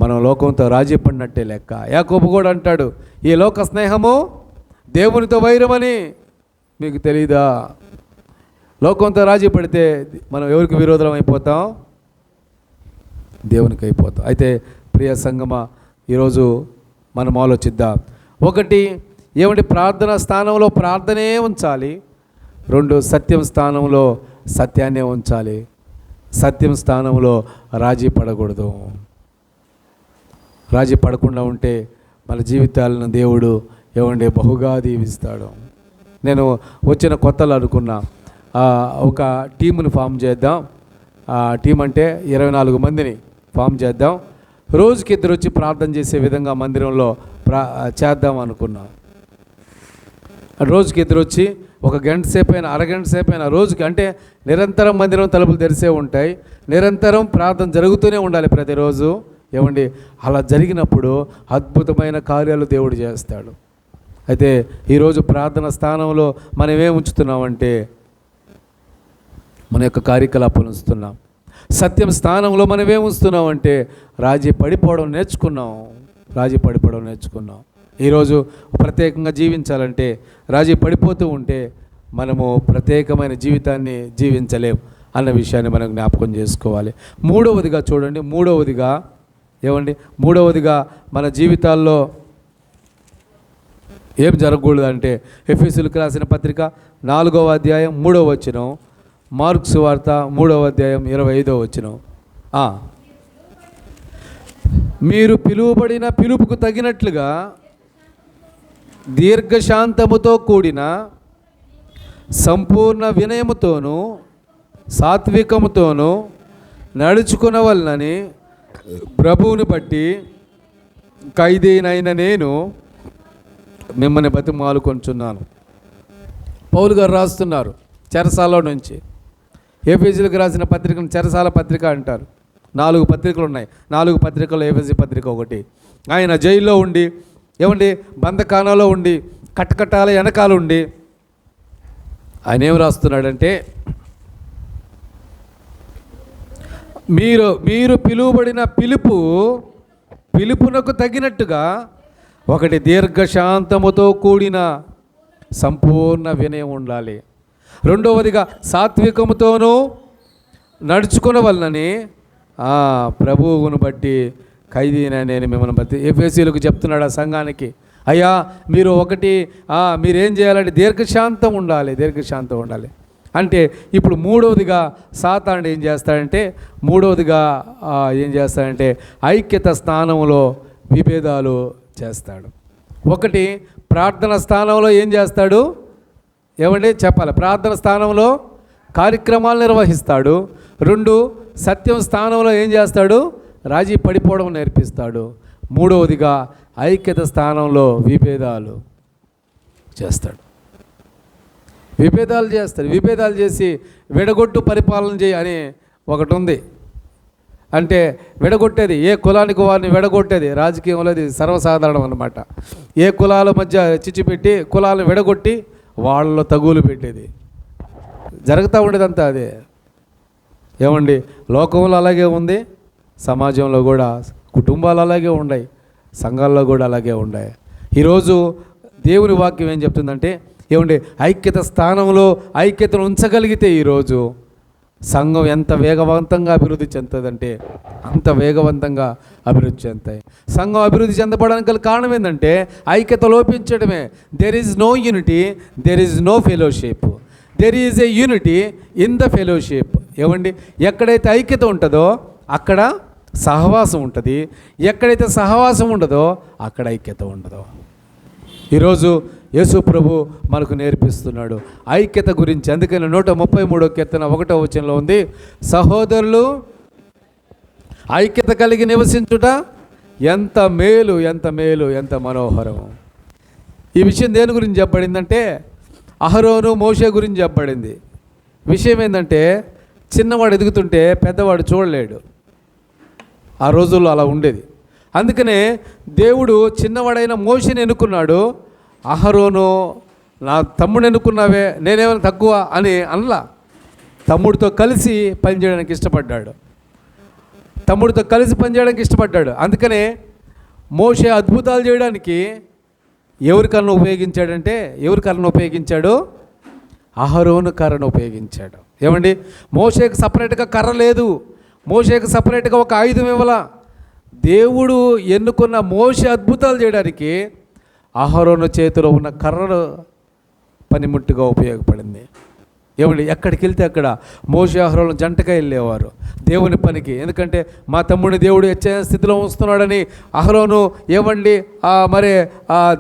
Speaker 1: మనం లోకంతో రాజీ పడినట్టే లెక్క. యాకోబు కూడా అంటాడు, ఈ లోక స్నేహము దేవునితో వైరమని. మీకు తెలీదా? లోకంతో రాజీ పడితే మనం ఎవరికి విరోధం అయిపోతాం? దేవునికి అయిపోతాం. అయితే ప్రియ సంగమా, ఈరోజు మనం ఆలోచిద్దాం. ఒకటి ఏమంటే ప్రార్థన స్థానంలో ప్రార్థనే ఉంచాలి. 2 సత్యం స్థానంలో సత్యాన్నే ఉంచాలి. సత్యం స్థానంలో రాజీ పడకూడదు. రాజీ పడకుండా ఉంటే మన జీవితాలను దేవుడు ఏమంటే బహుగా దీవిస్తాడు. నేను వచ్చిన కొత్తలో అనుకున్నా, ఒక టీముని ఫామ్ చేద్దాం. ఆ టీం అంటే 24 మందిని ఫామ్ చేద్దాం. రోజుకి 2 వచ్చి ప్రార్థన చేసే విధంగా మందిరంలో చేద్దాం అనుకున్నాం. రోజుకి 2 వచ్చి 1 గంట సేపు అయినా, అరగంట సేపు అయినా రోజుకి, అంటే నిరంతరం మందిరం తలుపులు తెరిసే ఉంటాయి, నిరంతరం ప్రార్థన జరుగుతూనే ఉండాలి ప్రతిరోజు. ఏమండి అలా జరిగినప్పుడు అద్భుతమైన కార్యాలు దేవుడు చేస్తాడు. అయితే ఈరోజు ప్రార్థన స్థానంలో మనం ఏం ఉంచుతున్నామంటే మన యొక్క కార్యకలాపాలు ఉంచుతున్నాం. సత్యం స్థానంలో మనం ఏం ఉంచుతున్నామంటే రాజీ పడిపోవడం నేర్చుకున్నాం. ఈరోజు ప్రత్యేకంగా జీవించాలంటే రాజీ పడిపోతూ ఉంటే మనము ప్రత్యేకమైన జీవితాన్ని జీవించలేం అన్న విషయాన్ని మనం జ్ఞాపకం చేసుకోవాలి. మూడవదిగా చూడండి, మూడవదిగా మన జీవితాల్లో ఏం జరగకూడదు అంటే ఎఫెసీయులకు రాసిన పత్రిక 4వ అధ్యాయం 3వ వచనం, మార్కు సువార్త 3వ అధ్యాయం 25వ వచనం. మీరు పిలువబడిన పిలుపుకు తగినట్లుగా దీర్ఘశాంతముతో కూడిన సంపూర్ణ వినయముతోనూ సాత్వికముతోనూ నడుచుకునవలనని ప్రభువుని బట్టి ఖైదీనైన నేను మిమ్మల్ని బతిమాలుకొంచున్నాను. పౌలు గారు రాస్తున్నారు చెరసాల నుంచి. ఎఫెసీయులకు రాసిన పత్రికను చెరసాల పత్రిక అంటారు. 4 పత్రికలు ఉన్నాయి. 4 పత్రికల్లో ఎఫెసీ పత్రిక ఒకటి. ఆయన జైల్లో ఉండి, బంధకానాలో ఉండి, కటకటాల వెనకాల ఉండి ఆయన ఏం రాస్తున్నాడంటే, మీరు పిలువబడిన పిలుపునకు తగినట్టుగా ఒకటి దీర్ఘశాంతముతో కూడిన సంపూర్ణ వినయం ఉండాలి. రెండవదిగా సాత్వికముతోనూ నడుచుకునవలనని ప్రభువును బట్టి ఖైదీన నేను మిమ్మల్ని బట్టి ఎఫెసీయులకు చెప్తున్నాడు. ఆ సంఘానికి అయ్యా మీరు మీరేం చేయాలంటే దీర్ఘశాంతం ఉండాలి అంటే ఇప్పుడు మూడవదిగా సాతానుడు ఏం చేస్తాడంటే ఐక్యత స్థానంలో విభేదాలు చేస్తాడు. ఒకటి, ప్రార్థన స్థానంలో ఏం చేస్తాడు? చెప్పాలి. ప్రార్థన స్థానంలో కార్యక్రమాలు నిర్వహిస్తాడు. 2, సత్యం స్థానంలో ఏం చేస్తాడు? రాజీ పడిపోవడం నేర్పిస్తాడు. 3వదిగా ఐక్యత స్థానంలో విభేదాలు చేస్తాడు. విభేదాలు చేసి విడగొట్టు పరిపాలన చేయి అని ఒకటి ఉంది. అంటే విడగొట్టేది, ఏ కులానికి వారిని విడగొట్టేది రాజకీయంలో అది సర్వసాధారణం అన్నమాట. ఏ కులాల మధ్య చిచ్చుపెట్టి కులాలను విడగొట్టి వాళ్ళలో తగులు పెట్టేది జరుగుతూ ఉండేదంతా అదే. లోకంలో అలాగే ఉంది, సమాజంలో కూడా కుటుంబాలు అలాగే ఉన్నాయి, సంఘాల్లో కూడా అలాగే ఉన్నాయి. ఈరోజు దేవుని వాక్యం ఏం చెప్తుందంటే ఐక్యత స్థానంలో ఐక్యతను ఉంచగలిగితే ఈరోజు సంఘం ఎంత వేగవంతంగా అభివృద్ధి చెందుతుందంటే అంత వేగవంతంగా అభివృద్ధి చెందుతాయి. సంఘం అభివృద్ధి చెందబడడానికి గల కారణం ఏంటంటే ఐక్యత లోపించడమే. There is no unity, there is no fellowship. There is a unity in the fellowship. ఎక్కడైతే ఐక్యత ఉంటుందో అక్కడ సహవాసం ఉంటుంది, ఎక్కడైతే సహవాసం ఉండదో అక్కడ ఐక్యత ఉండదు. ఈరోజు యేసు ప్రభు మనకు నేర్పిస్తున్నాడు ఐక్యత గురించి. అందుకని 133వ కీర్తన 1వ వచనంలో ఉంది, సహోదరులు ఐక్యత కలిగి నివసించుట ఎంత మేలు, ఎంత మేలు, ఎంత మనోహరం. ఈ విషయం దేని గురించి చెప్పబడిందంటే అహరోను మోషే గురించి చెప్పబడింది. విషయం ఏంటంటే చిన్నవాడు ఎదుగుతుంటే పెద్దవాడు చూడలేడు. ఆ రోజుల్లో అలా ఉండేది. అందుకనే దేవుడు చిన్నవాడైన మోషేని ఎన్నుకున్నాడు. అహరోను నా తమ్ముడు ఎన్నుకున్నావే, నేనేమైనా తక్కువ అని అనలా. తమ్ముడితో కలిసి పనిచేయడానికి ఇష్టపడ్డాడు. అందుకనే మోషే అద్భుతాలు చేయడానికి ఎవరి కర్రను ఉపయోగించాడు? అహరోను కర్రను ఉపయోగించాడు. మోషేకి సపరేట్గా కర్ర లేదు, మోషేకి సపరేట్గా ఒక ఆయుధం ఇవ్వాల. దేవుడు ఎన్నుకున్న మోషే అద్భుతాలు చేయడానికి అహరోను చేతిలో ఉన్న కర్రను పనిముట్టుగా ఉపయోగపడింది. ఎక్కడికి వెళ్తే అక్కడ మోషే అహరోను జంటగా వెళ్ళేవారు దేవుని పనికి. ఎందుకంటే మా తమ్ముడిని దేవుడు హెచ్చరిన స్థితిలో ఉంచుతున్నాడని అహరోను మరి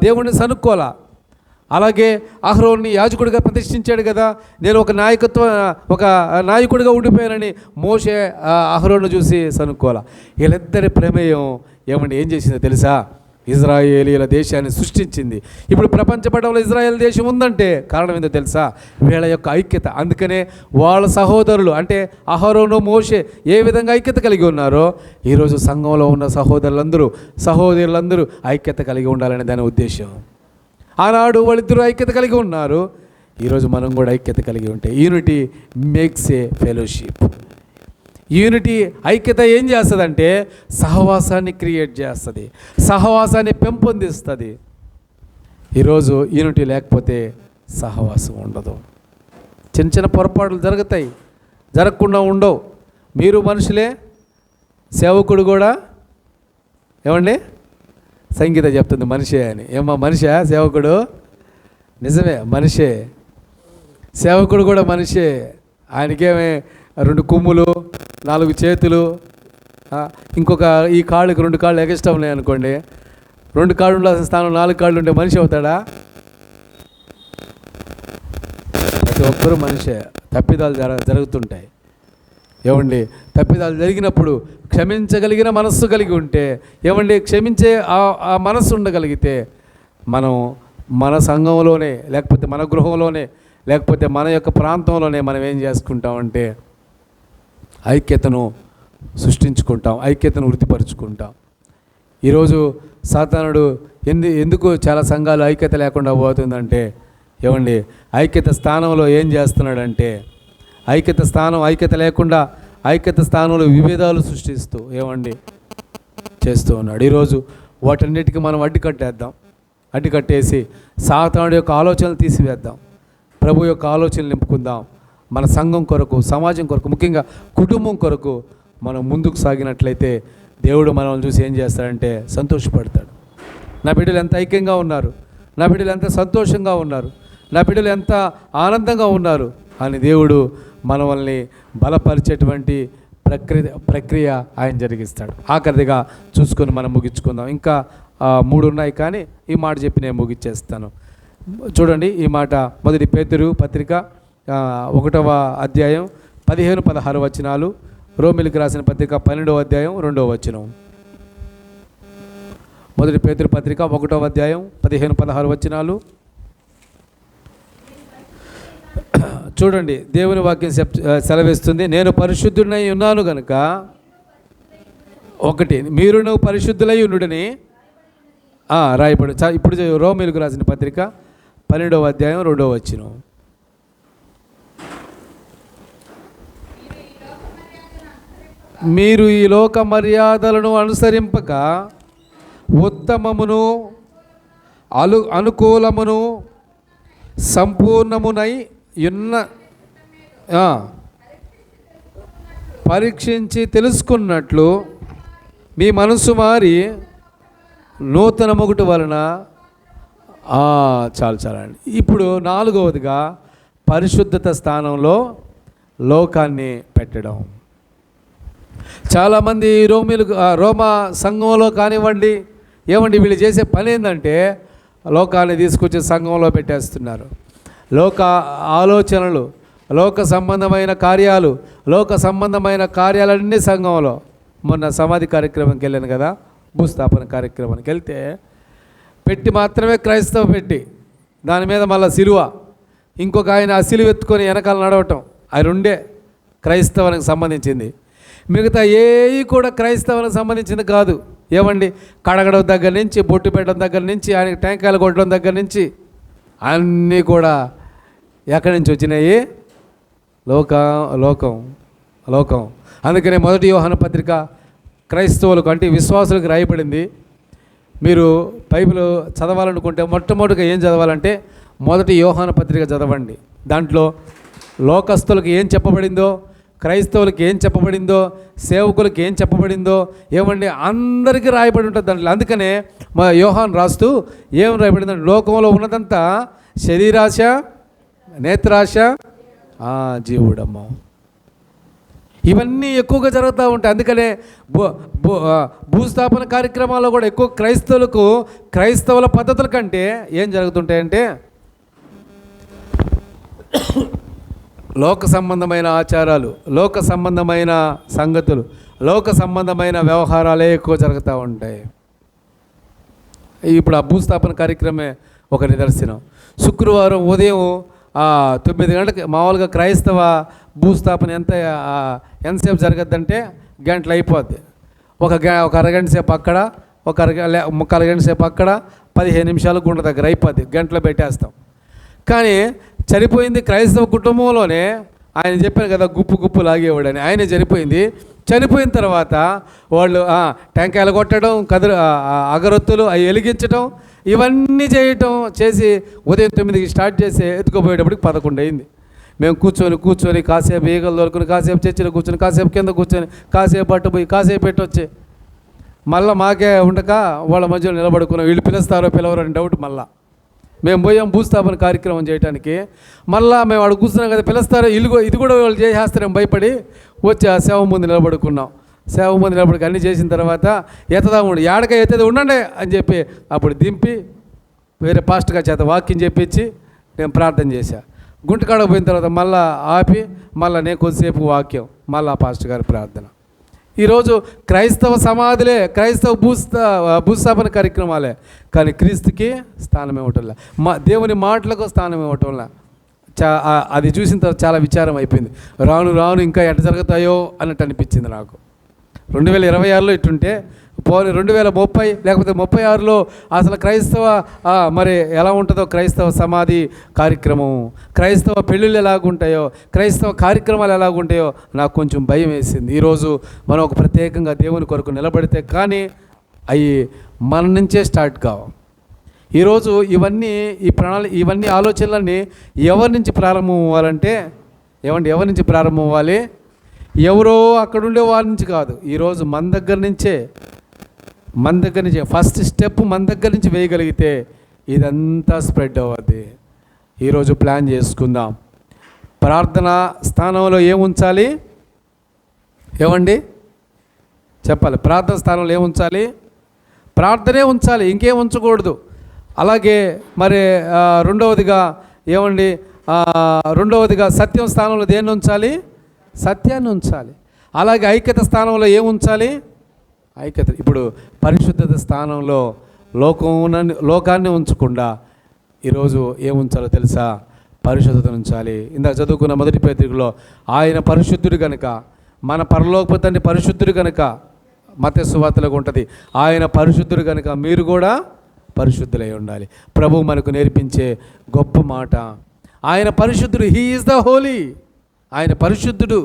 Speaker 1: దేవుడిని సనుక్కోలా. అలాగే అహరోన్ని యాజకుడిగా ప్రతిష్ఠించాడు కదా, నేను ఒక నాయకుడిగా ఉండిపోయానని మోషే అహరోను చూసి సనుక్కోలా. వీళ్ళిద్దరి ప్రమేయం ఏం చేసిందో తెలుసా? ఇజ్రాయేలీల దేశాన్ని సృష్టించింది. ఇప్పుడు ప్రపంచ పటంలో ఇజ్రాయేల్ దేశం ఉందంటే కారణం ఏంటో తెలుసా? వీళ్ళ యొక్క ఐక్యత. అందుకనే వాళ్ళ సహోదరులు అంటే అహరోను మోషే ఏ విధంగా ఐక్యత కలిగి ఉన్నారో ఈరోజు సంఘంలో ఉన్న సహోదరులందరూ ఐక్యత కలిగి ఉండాలనే దాని ఉద్దేశం. ఆనాడు వాళ్ళిద్దరూ ఐక్యత కలిగి ఉన్నారు, ఈరోజు మనం కూడా ఐక్యత కలిగి ఉంటే unity makes a fellowship. Unity ఐక్యత ఏం చేస్తుందంటే సహవాసాన్ని క్రియేట్ చేస్తుంది, సహవాసాన్ని పెంపొందిస్తుంది. ఈరోజు యూనిటీ లేకపోతే సహవాసం ఉండదు. చిన్న చిన్న పొరపాట్లు జరగకుండా ఉండవు. మీరు మనుషులే, సేవకుడు కూడా సంగీత చెప్తుంది మనిషే అని. మనిషా సేవకుడు? నిజమే, మనిషే. సేవకుడు కూడా మనిషే. ఆయనకేమే 2 కొమ్ములు, 4 చేతులు, ఇంకొక ఈ కాళ్ళకి 2 కాళ్ళు ఎక్స్ట్రా ఉన్నాయి అనుకోండి. 2 కాళ్ళు ఉండాల్సిన స్థానం 4 కాళ్ళు ఉంటే మనిషి అవుతాడా? ప్రతి ఒక్కరూ మనిషే. తప్పిదాలు జరుగుతుంటాయి. తప్పిదాలు జరిగినప్పుడు క్షమించగలిగిన మనస్సు కలిగి ఉంటే క్షమించే ఆ మనస్సు ఉండగలిగితే మనం మన సంఘంలోనే లేకపోతే మన గృహంలోనే లేకపోతే మన యొక్క ప్రాంతంలోనే మనం ఏం చేసుకుంటామంటే ఐక్యతను సృష్టించుకుంటాం, ఐక్యతను వృద్ధిపరుచుకుంటాం. ఈరోజు సాతానుడు ఎందుకు చాలా సంఘాలు ఐక్యత లేకుండా పోతుందంటే ఐక్యత స్థానంలో ఏం చేస్తున్నాడంటే ఐక్యత లేకుండా ఐక్యత స్థానంలో విభేదాలు సృష్టిస్తూ చేస్తూ ఉన్నాడు. ఈరోజు వాటన్నిటికీ మనం అడ్డుకట్టేసి సాతానుడి యొక్క ఆలోచనలు తీసివేద్దాం, ప్రభు యొక్క ఆలోచనలు నింపుకుందాం. మన సంఘం కొరకు, సమాజం కొరకు, ముఖ్యంగా కుటుంబం కొరకు మనం ముందుకు సాగినట్లయితే దేవుడు మనల్ని చూసి ఏం చేస్తాడంటే సంతోషపడతాడు. నా బిడ్డలు ఎంత ఐక్యంగా ఉన్నారు, నా బిడ్డలు ఎంత సంతోషంగా ఉన్నారు, నా బిడ్డలు ఎంత ఆనందంగా ఉన్నారు అని దేవుడు మనల్ని బలపరిచేటువంటి ప్రక్రియ ఆయన జరిగిస్తాడు. ఆఖరిగా చూసుకొని మనం ముగించుకుందాం. ఇంకా 3 ఉన్నాయి, కానీ ఈ మాట చెప్పి నేను ముగించేస్తాను. చూడండి ఈ మాట, మొదటి పేతురు పత్రిక 1వ అధ్యాయం 15-16 వచనాలు, రోమిలికి రాసిన పత్రిక 12వ అధ్యాయం 2వ వచనం. మొదటి పేతురు పత్రిక 1వ అధ్యాయం 15-16 వచనాలు చూడండి. దేవుని వాక్యం సెలవిస్తుంది, నేను పరిశుద్ధుడై ఉన్నాను గనుక, 1 మీరును పరిశుద్ధులై ఉండుడని రాయబడి. ఇప్పుడు రోమిలకు రాసిన పత్రిక 12వ అధ్యాయం 2వ వచనం. మీరు ఈ లోక మర్యాదలను అనుసరింపక ఉత్తమమును అనుకూలమును సంపూర్ణమునై ఉన్న పరీక్షించి తెలుసుకున్నట్లు మీ మనసు మారి నూతన మొగుటు వలన చాలండి. ఇప్పుడు 4వదిగా పరిశుద్ధత స్థానంలో లోకాన్ని పెట్టడం. చాలామంది రోమా సంఘంలో కానివ్వండి, వీళ్ళు చేసే పని ఏంటంటే లోకాన్ని తీసుకొచ్చి సంఘంలో పెట్టేస్తున్నారు. లోక ఆలోచనలు, లోక సంబంధమైన కార్యాలు, లోక సంబంధమైన కార్యాలన్నీ సంఘంలో. మొన్న సమాధి కార్యక్రమంకి వెళ్ళాను కదా, భూస్థాపన కార్యక్రమానికి వెళ్తే పెట్టి మాత్రమే క్రైస్తవ పెట్టి, దాని మీద మళ్ళీ సిలువ, ఇంకొక ఆయన ఆ సిలువ ఎత్తుకొని వెనకాల నడవటం, ఆ 2 క్రైస్తవానికి సంబంధించింది. మిగతా ఏవి కూడా క్రైస్తవానికి సంబంధించింది కాదు. కడగడం దగ్గర నుంచి, బొట్టు పెట్టడం దగ్గర నుంచి, ఆయనకి టెంకాయలు కొట్టడం దగ్గర నుంచి అన్నీ కూడా ఎక్కడి నుంచి వచ్చినాయి? లోకం. అందుకనే మొదటి యోహాను పత్రిక క్రైస్తవులకు, అంటే విశ్వాసులకు రాయబడింది. మీరు బైబిల్ చదవాలనుకుంటే మొట్టమొదటిగా ఏం చదవాలంటే మొదటి యోహాను పత్రిక చదవండి. దాంట్లో లోకస్తులకు ఏం చెప్పబడిందో, క్రైస్తవులకు ఏం చెప్పబడిందో, సేవకులకు ఏం చెప్పబడిందో అందరికీ రాయబడి ఉంటుంది దాంట్లో. అందుకనే మా యోహాను రాస్తూ ఏం రాయబడిందంటే, లోకంలో ఉన్నదంతా శరీరాశ, నేత్రాశ, జీవుడమ్మ, ఇవన్నీ ఎక్కువగా జరుగుతూ ఉంటాయి. అందుకనే భూస్థాపన కార్యక్రమాల్లో కూడా ఎక్కువ క్రైస్తవుల పద్ధతుల కంటే ఏం జరుగుతుంటాయంటే లోక సంబంధమైన ఆచారాలు, లోక సంబంధమైన సంగతులు, లోక సంబంధమైన వ్యవహారాలే ఎక్కువ జరుగుతూ ఉంటాయి. ఇప్పుడు ఆ భూస్థాపన కార్యక్రమే ఒక నిదర్శనం. శుక్రవారం ఉదయం 9 గంటలకు మామూలుగా క్రైస్తవ భూస్థాపన ఎంతసేపు జరగద్దంటే గంటలు అయిపోద్ది. ఒక అరగంట సేపు అక్కడ, ముక్కాలు గంట సేపు అక్కడ, 15 నిమిషాలు గుండె దగ్గర అయిపోద్ది, గంటలో పెట్టేస్తాం. కానీ చనిపోయింది క్రైస్తవ కుటుంబంలోనే. ఆయన చెప్పారు కదా, గుప్పు లాగేవాడని. ఆయనే చనిపోయిన తర్వాత వాళ్ళు టెంకాయలు కొట్టడం, అగరొత్తులు అవి వెలిగించడం, ఇవన్నీ చేసి ఉదయం 9కి స్టార్ట్ చేసి ఎత్తుకుపోయేటప్పటికి 11 అయింది. మేము కూర్చొని కాసేపు ఈగలు దొరుకుని, కాసేపు చర్చిలో కూర్చొని, కాసేపు కింద కూర్చొని, కాసేపు పట్టుపోయి, కాసేపు పెట్టొచ్చి మళ్ళీ మాకే ఉండక వాళ్ళ మధ్యలో నిలబడుకున్నాం. వీళ్ళు పిలవరు అని డౌట్. మళ్ళీ మేము పోయాం భూస్థాపన కార్యక్రమం చేయడానికి. మళ్ళీ మేము అక్కడ కూర్చున్నాం కదా, పిలుస్తారో ఇది కూడా వాళ్ళు చేసేస్తారేమో భయపడి వచ్చి ఆ సేవ ముందు నిలబడుకున్నాం. సేవ ముందు నిలబడికి అన్నీ చేసిన తర్వాత ఎత్తేది ఉండండి అని చెప్పి అప్పుడు దింపి వేరే పాస్టర్ చేత వాక్యం చెప్పించి నేను ప్రార్థన చేశా. గుంటకాడ పోయిన తర్వాత మళ్ళీ ఆపి మళ్ళీ నేను కొద్దిసేపు వాక్యం, మళ్ళీ ఆ పాస్టర్ గారి ప్రార్థన. ఈరోజు క్రైస్తవ సమాధులే, క్రైస్తవ భూస్థాపన కార్యక్రమాలే, కానీ క్రీస్తుకి స్థానం ఇవ్వటంలా, దేవుని మాటలకు స్థానం ఇవ్వటంలా. అది చూసిన తర్వాత చాలా విచారం అయిపోయింది. రాను ఇంకా ఎట్ట జరుగుతాయో అన్నట్టు అనిపించింది నాకు. 2026లో ఇట్టుంటే పోనీ 2030 లేకపోతే 36లో అసలు క్రైస్తవ మరి ఎలా ఉంటుందో క్రైస్తవ సమాధి కార్యక్రమం, క్రైస్తవ పెళ్ళిళ్ళు ఎలాగుంటాయో, క్రైస్తవ కార్యక్రమాలు ఎలాగుంటాయో నాకు కొంచెం భయం వేసింది. ఈరోజు మనం ఒక ప్రత్యేకంగా దేవుని కొరకు నిలబడితే కానీ అవి మన నుంచే స్టార్ట్ కావు. ఈరోజు ఇవన్నీ ఆలోచనలన్నీ ఎవరి నుంచి ప్రారంభం అవ్వాలంటే ఎవరి నుంచి ప్రారంభం అవ్వాలి? ఎవరో అక్కడుండే వాళ్ళ నుంచి కాదు. ఈరోజు మన దగ్గర నుంచే మన దగ్గర నుంచి ఫస్ట్ స్టెప్ మన దగ్గర నుంచి వేయగలిగితే ఇదంతా స్ప్రెడ్ అవ్వద్ది. ఈరోజు ప్లాన్ చేసుకుందాం. ప్రార్థన స్థానంలో ఏముంచాలి? ఏమండి చెప్పాలి. ప్రార్థన స్థానంలో ఏముంచాలి? ప్రార్థనే ఉంచాలి, ఇంకేం ఉంచకూడదు. అలాగే మరి రెండవదిగా ఏమండి, రెండవదిగా సత్యం స్థానంలో దేన్ని ఉంచాలి? సత్యాన్ని ఉంచాలి. అలాగే ఐక్యత స్థానంలో ఏముంచాలి? ఐక్యత. ఇప్పుడు పరిశుద్ధత స్థానంలో లోకాన్ని ఉంచకుండా ఈరోజు ఏముంచాలో తెలుసా? పరిశుద్ధతను ఉంచాలి. ఇందాక చదువుకున్న మొదటి పత్రికలో ఆయన పరిశుద్ధుడు కనుక, మన పరలోకపు తండ్రి పరిశుద్ధుడు కనుక, మత్తయి సువార్తలో ఉంటుంది, ఆయన పరిశుద్ధుడు కనుక మీరు కూడా పరిశుద్ధులై ఉండాలి. ప్రభువు మనకు నేర్పించే గొప్ప మాట. ఆయన పరిశుద్ధుడు, హీ ఈజ్ ద హోలీ. ఆయన పరిశుద్ధుడు.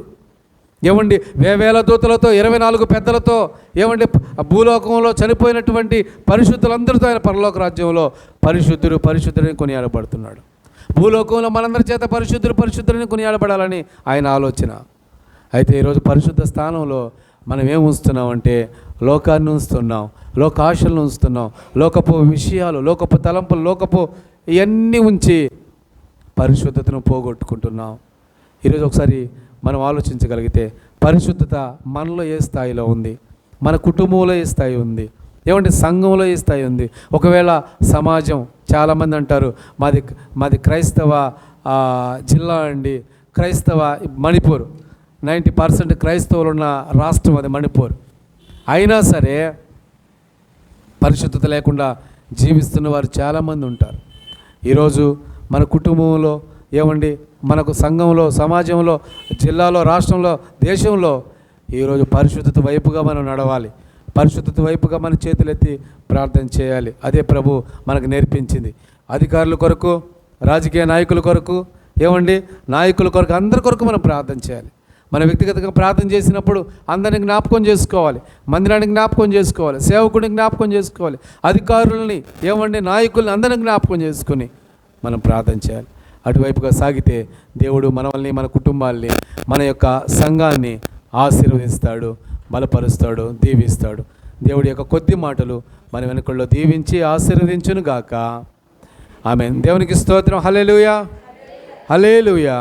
Speaker 1: ఏమండి, వేవేల దూతలతో 24 పెద్దలతో ఏమండి భూలోకంలో చనిపోయినటువంటి పరిశుద్ధులందరితో ఆయన పరలోక రాజ్యంలో పరిశుద్ధుడు పరిశుద్ధుడని కొనియాడబడుతున్నాడు. భూలోకంలో మనందరి చేత పరిశుద్ధుడని కొనియాడబడాలని ఆయన ఆలోచన. అయితే ఈరోజు పరిశుద్ధ స్థానంలో మనం ఏం ఉంచుతున్నామంటే లోకాన్ని ఉంచుతున్నాం, లోకాశలను ఉంచుతున్నాం, లోకపు విషయాలు, లోకపు తలంపులు, లోకపు ఇవన్నీ ఉంచి పరిశుద్ధతను పోగొట్టుకుంటున్నాం. ఈరోజు ఒకసారి మనం ఆలోచించగలిగితే పరిశుద్ధత మనలో ఏ స్థాయిలో ఉంది, మన కుటుంబంలో ఏ స్థాయి ఉంది, ఏమంటే సంఘంలో ఏ స్థాయి ఉంది. ఒకవేళ సమాజం, చాలామంది అంటారు మాది క్రైస్తవ జిల్లా అండి, క్రైస్తవ మణిపూర్, 90% క్రైస్తవులు ఉన్న రాష్ట్రం అది మణిపూర్. అయినా సరే పరిశుద్ధత లేకుండా జీవిస్తున్న వారు చాలామంది ఉంటారు. ఈరోజు మన కుటుంబంలో ఏమండి, మనకు సంఘంలో, సమాజంలో, జిల్లాలో, రాష్ట్రంలో, దేశంలో ఈరోజు పరిశుద్ధత వైపుగా మనం నడవాలి. పరిశుద్ధత వైపుగా మన చేతులెత్తి ప్రార్థన చేయాలి. అదే ప్రభు మనకు నేర్పించింది. అధికారుల కొరకు, రాజకీయ నాయకుల కొరకు, ఏమండి నాయకుల కొరకు, అందరి కొరకు మనం ప్రార్థన చేయాలి. మన వ్యక్తిగతంగా ప్రార్థన చేసినప్పుడు అందరిని జ్ఞాపకం చేసుకోవాలి, మందిరాన్ని జ్ఞాపకం చేసుకోవాలి, సేవకుడిని జ్ఞాపకం చేసుకోవాలి, అధికారులని, ఏమండి నాయకుల్ని అందరిని జ్ఞాపకం చేసుకుని మనం ప్రార్థన చేయాలి. అటువైపుగా సాగితే దేవుడు మనల్ని, మన కుటుంబాల్ని, మన యొక్క సంఘాన్ని ఆశీర్వదిస్తాడు, బలపరుస్తాడు, దీవిస్తాడు. దేవుడి యొక్క కొద్ది మాటలు మన వెనుకల్లో దీవించి ఆశీర్వదించును గాక. ఆమేన్. దేవునికి స్తోత్రం. హల్లెలూయా, హల్లెలూయా.